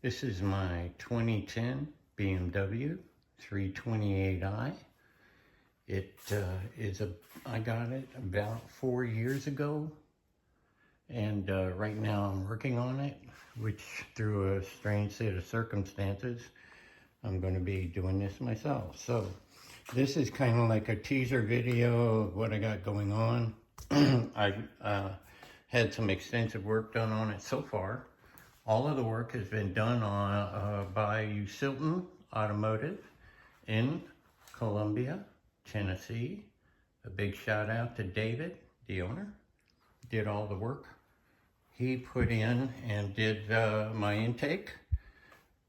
This is my 2010 BMW 328i. I got it about 4 years ago, and right now I'm working on it, which through a strange set of circumstances, I'm going to be doing this myself. So this is kind of like a teaser video of what I got going on. I had some extensive work done on it so far. All of the work has been done by Usilton Automotive in Columbia, Tennessee. A big shout out to David, the owner. Did all the work. He put in and did my intake,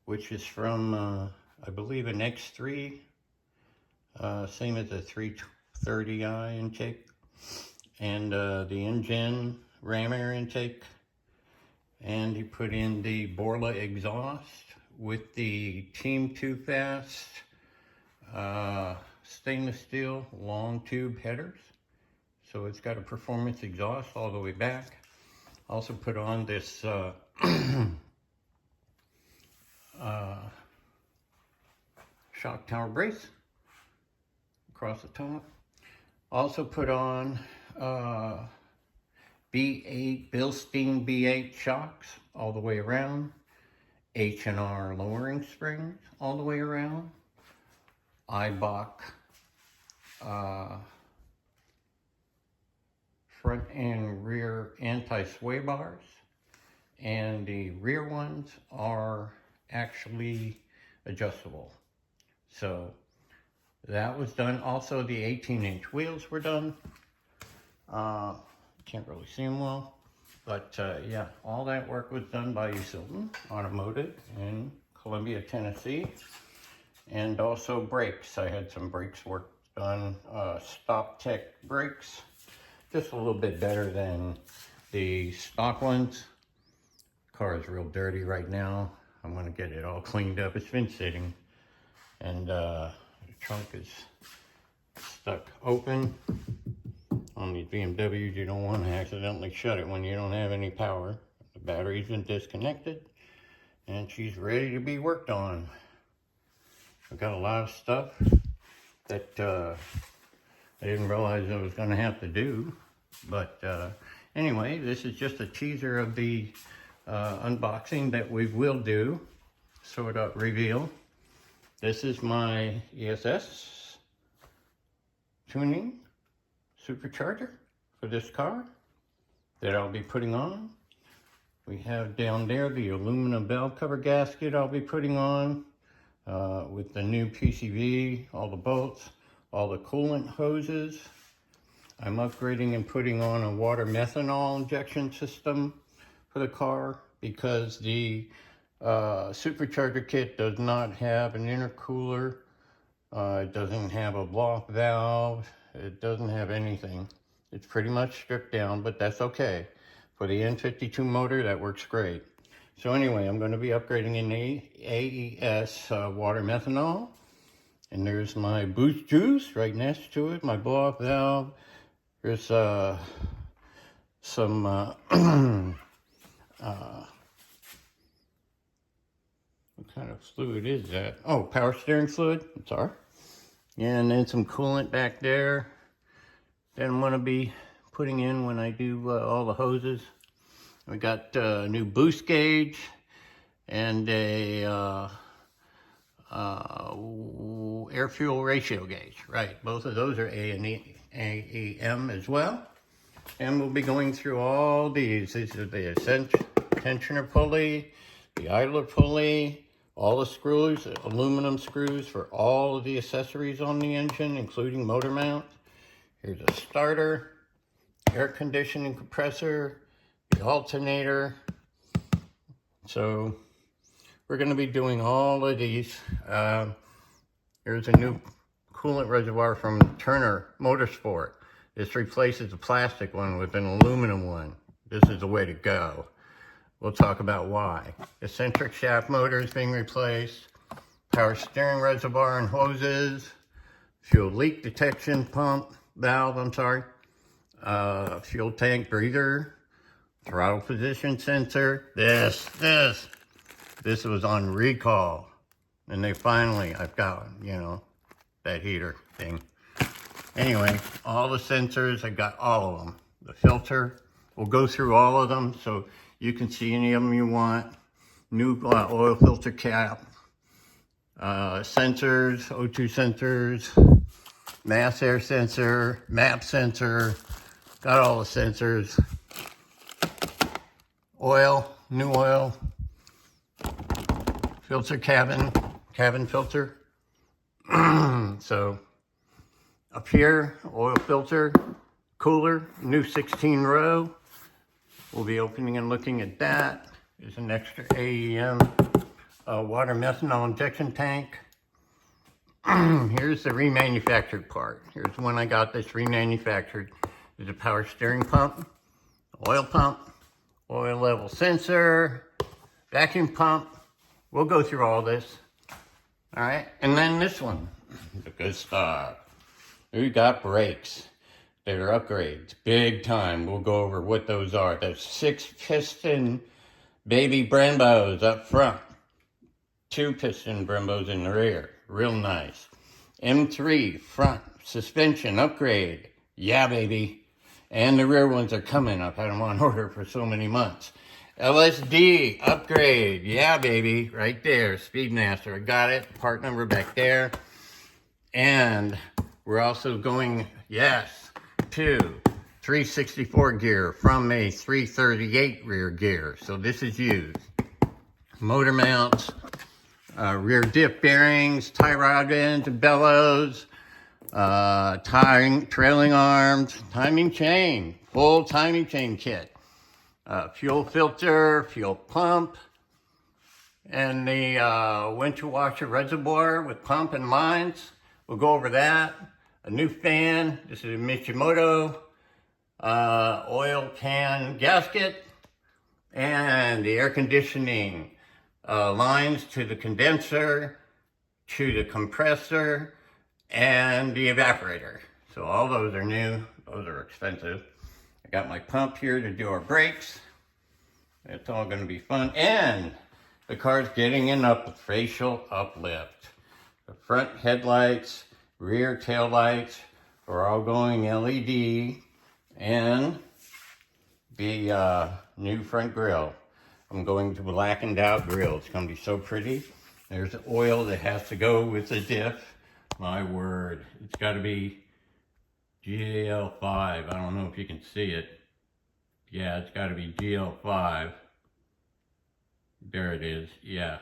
which is from, I believe, an X3, same as the 330i intake, and the engine ram air intake. And he put in the Borla exhaust with the Team Too Fast stainless steel long tube headers. So it's got a performance exhaust all the way back. Also put on this shock tower brace across the top. Also put on B8, Bilstein B8 shocks all the way around, H&R lowering springs all the way around, Eibach front and rear anti-sway bars, and the rear ones are actually adjustable. So that was done. Also the 18-inch wheels were done. Can't really see them well, but yeah, all that work was done by Usilton Automotive in Columbia, Tennessee. And also brakes. I had some brakes work done, Stop Tech brakes, just a little bit better than the stock ones. Car is real dirty right now. I'm gonna get it all cleaned up. It's been sitting, and the trunk is stuck open. On these BMWs, you don't want to accidentally shut it when you don't have any power. The battery's been disconnected, and she's ready to be worked on. I've got a lot of stuff that I didn't realize I was going to have to do. But anyway, this is just a teaser of the unboxing that we will do, sort of reveal. This is my ESS tuning Supercharger for this car that I'll be putting on. We have down there the aluminum valve cover gasket I'll be putting on with the new PCV, all the bolts, all the coolant hoses. I'm upgrading and putting on a water methanol injection system for the car because the Supercharger kit does not have an intercooler. It doesn't have a block valve. It doesn't have anything. It's pretty much stripped down, but that's okay. For the N52 motor, that works great. So anyway, I'm going to be upgrading in the AES water methanol. And there's my boost juice right next to it, my blow-off valve. There's some what kind of fluid is that? Oh, power steering fluid, sorry. And then some coolant back there that I'm going to be putting in when I do all the hoses. We got a new boost gauge and a air fuel ratio gauge. Right, both of those are AEM as well. And we'll be going through all these. These are the tensioner pulley, the idler pulley, all the screws, aluminum screws for all of the accessories on the engine, including motor mount. Here's a starter, air conditioning compressor, the alternator. So we're going to be doing all of these. There's a new coolant reservoir from Turner Motorsport. This replaces the plastic one with an aluminum one. This is the way to go. We'll talk about why. Eccentric shaft motor is being replaced. Power steering reservoir and hoses. Fuel leak detection valve, fuel tank breather. Throttle position sensor. This. This was on recall. And they finally, I've got, you know, that heater thing. Anyway, all the sensors, I got all of them. The filter, we'll go through all of them so you can see any of them you want. New oil filter cap, sensors, O2 sensors, mass air sensor, map sensor, got all the sensors. Oil, new oil, filter cabin filter. So up here, oil filter, cooler, new 16 row. We'll be opening and looking at that. There's an extra AEM water methanol injection tank. Here's the remanufactured part. Here's when I got this remanufactured. There's a power steering pump, oil level sensor, vacuum pump. We'll go through all this. All right, and then this one, the good stuff. We got brakes. They're upgrades, big time. We'll go over what those are. There's 6-piston baby Brembos up front. 2-piston Brembos in the rear. Real nice. M3 front suspension upgrade. Yeah, baby. And the rear ones are coming. I've had them on order for so many months. LSD upgrade. Yeah, baby. Right there. Speedmaster. I got it. Part number back there. And we're also going, yes, to 364 gear from a 338 rear gear. So this is used. Motor mounts, rear diff bearings, tie rod ends and bellows, trailing arms, timing chain, full timing chain kit. Fuel filter, fuel pump, and the winter washer reservoir with pump and lines. We'll go over that. A new fan. This is a Michimoto oil pan gasket, and the air conditioning lines to the condenser, to the compressor, and the evaporator. So all those are new. Those are expensive. I got my pump here to do our brakes. It's all going to be fun. And the car's getting an facial uplift. The front headlights, rear tail lights are all going LED, and the new front grille. I'm going to blackened out grill. It's going to be so pretty. There's the oil that has to go with the diff. My word, it's got to be GL5. I don't know if you can see it. Yeah, it's got to be GL5. There it is. Yeah,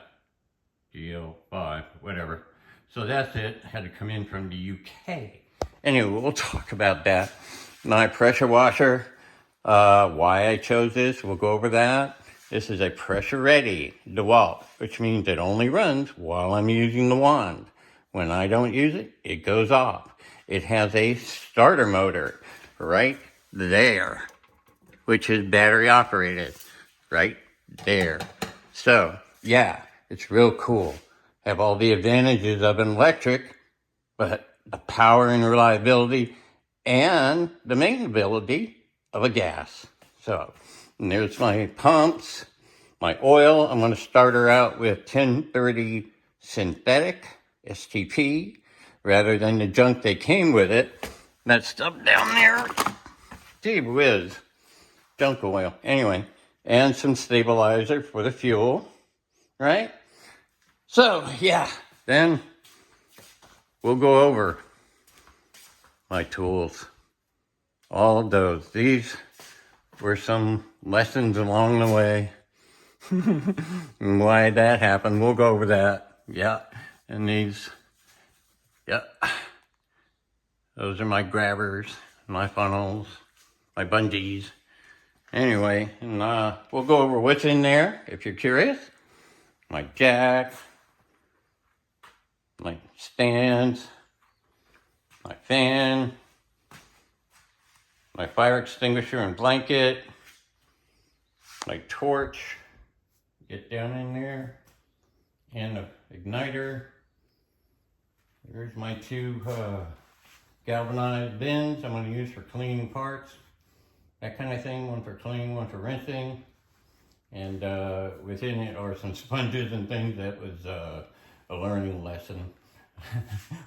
GL5, whatever. So that's it. Had to come in from the UK. Anyway, we'll talk about that. My pressure washer, why I chose this, we'll go over that. This is a pressure ready DeWalt, which means it only runs while I'm using the wand. When I don't use it, it goes off. It has a starter motor right there, which is battery operated right there. So yeah, it's real cool. Have all the advantages of an electric, but the power and reliability and the maintainability of a gas. So, and there's my pumps, my oil. I'm going to start her out with 1030 synthetic STP rather than the junk that came with it. That stuff down there, gee whiz, junk oil. Anyway, and some stabilizer for the fuel, right? So, yeah, then we'll go over my tools. All of those. These were some lessons along the way. And why that happened, we'll go over that. Yeah, and these, yeah. Those are my grabbers, my funnels, my bungees. Anyway, and we'll go over what's in there, if you're curious. My jack, my stands, my fan, my fire extinguisher and blanket, my torch, get down in there, and the igniter. There's my two galvanized bins I'm going to use for cleaning parts, that kind of thing, one for cleaning, one for rinsing. And within it are some sponges and things. That was a learning lesson.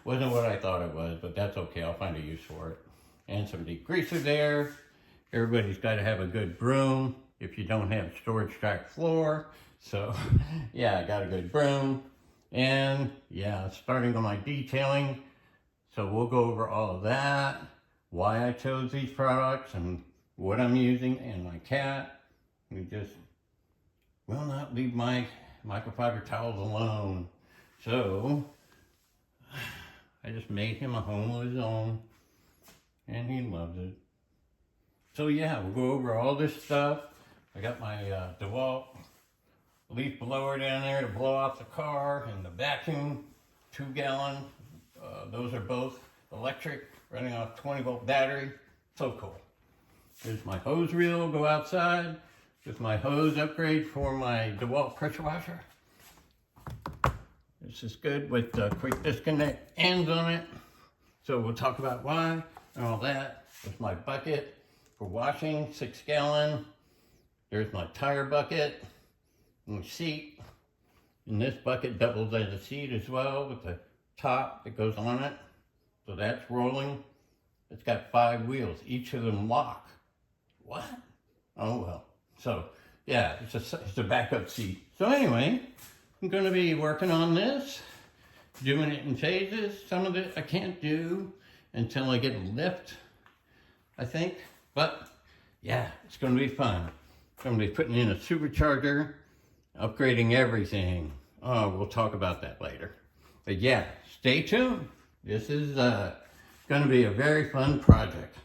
Wasn't what I thought it was, but that's okay. I'll find a use for it. And some degreaser there. Everybody's got to have a good broom if you don't have storage track floor. So yeah, I got a good broom. And yeah, starting on my detailing. So we'll go over all of that, why I chose these products and what I'm using, and my cat. We just will not leave my microfiber towels alone. So I just made him a home of his own, and he loves it. So yeah, we'll go over all this stuff. I got my DeWalt leaf blower down there to blow off the car, and the vacuum, 2-gallon. Those are both electric, running off 20-volt battery. So cool. There's my hose reel, go outside with my hose upgrade for my DeWalt pressure washer. This is good with quick disconnect ends on it. So we'll talk about why and all that. There's my bucket for washing, 6-gallon. There's my tire bucket and the seat. And this bucket doubles as a seat as well with the top that goes on it. So that's rolling. It's got 5 wheels, each of them lock. What? Oh well. So yeah, it's a backup seat. So anyway, I'm going to be working on this, doing it in phases. Some of it I can't do until I get a lift, I think. But yeah, it's going to be fun. I'm going to be putting in a supercharger, upgrading everything. Oh, we'll talk about that later. But yeah, stay tuned. This is going to be a very fun project.